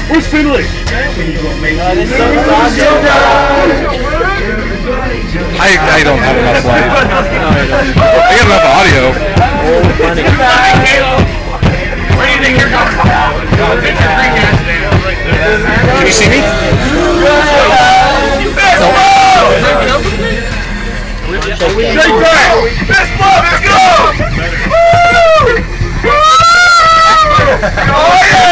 Who's Finley? I don't have enough light. I got enough audio. Where do you think you're going? Can you see me? Shake back! Fist bump, let's go! Oh yeah!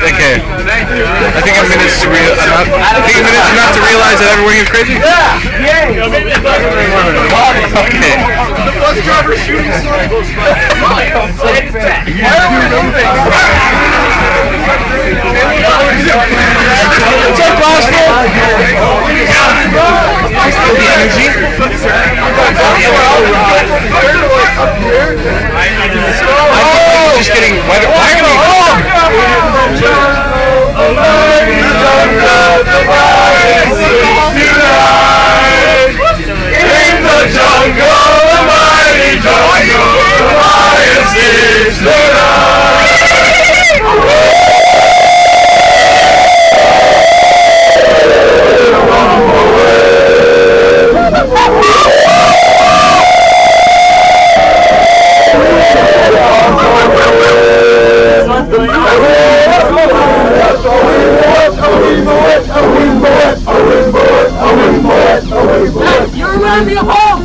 Okay. I think I'm minutes to enough to realize that everyone is crazy? Yeah! Yay! Okay. The bus driver shooting circles. Why are we moving? What's up, Boston? The energy? I'm just getting weather. Why are we? In the jungle, the mighty jungle, the lion sees the light. You're around me home!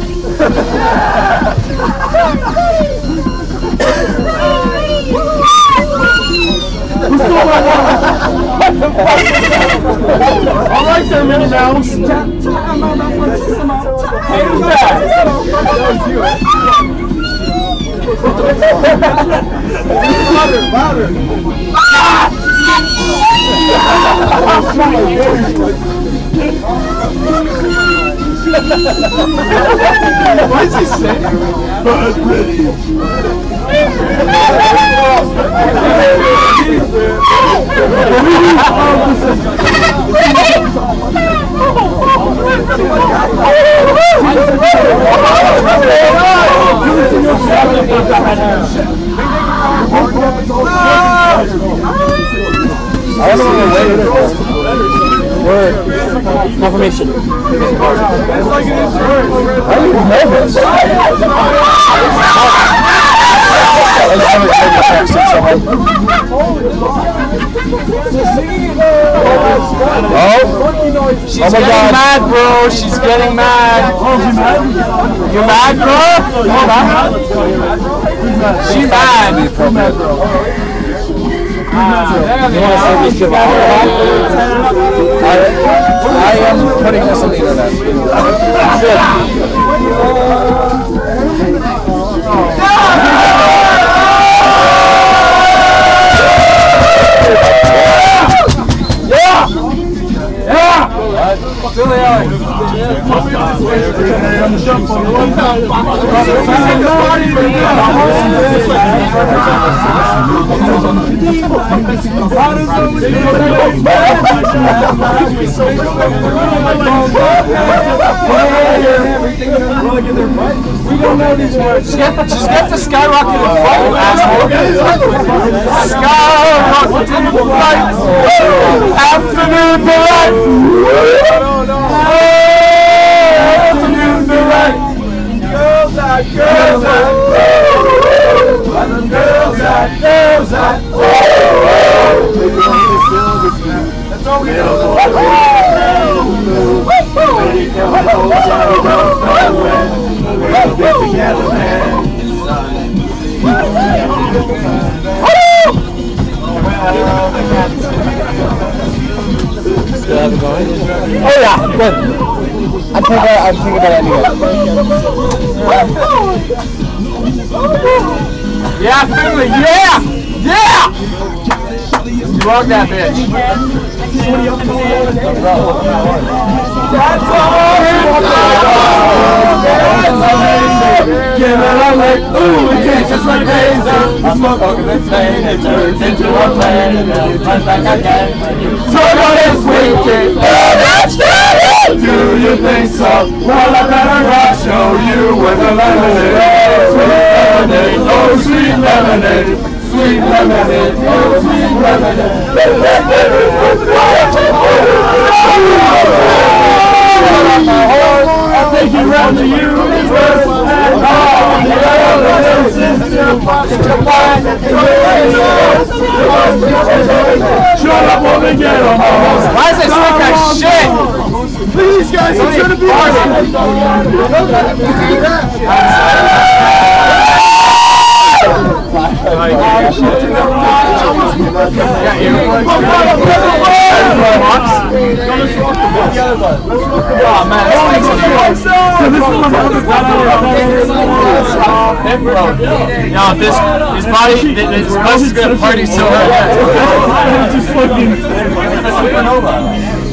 All right there, Minnie Mouse. Louder. What did you say? I don't know where we're waiting for. Word. Confirmation. Why are you nervous? Oh my God. Mad, bro. She's getting mad. You're mad, bro? She's mad. You want to say this to I am putting this on the internet. Just get the skyrocket in front, asshole. Skyrocket in flight. Afternoon delight. Afternoon delight. Girls out. That's all we know. Together, man. Oh yeah, good. I'm thinking about ending it. Yeah, Finley, yeah! Yeah! You rock that bitch. That's all! Give it a lick, ooh, it tastes just like razor. I smoke over the train, it turns into a plane, and then it runs back again. Turn on this weekend, oh, that's it! Do you think so? Well, I better show you where the lemonade is. Sweet lemonade, oh, sweet lemonade. Sweet lemonade, oh, sweet lemonade. I'll take you round the universe and all the other still pocket your mind. Shut up, woman, get on my horse. Why is this like that shit? Please, guys, I'm trying to be Yo, this body, this bus is gonna party so hard.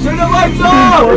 Turn the lights off!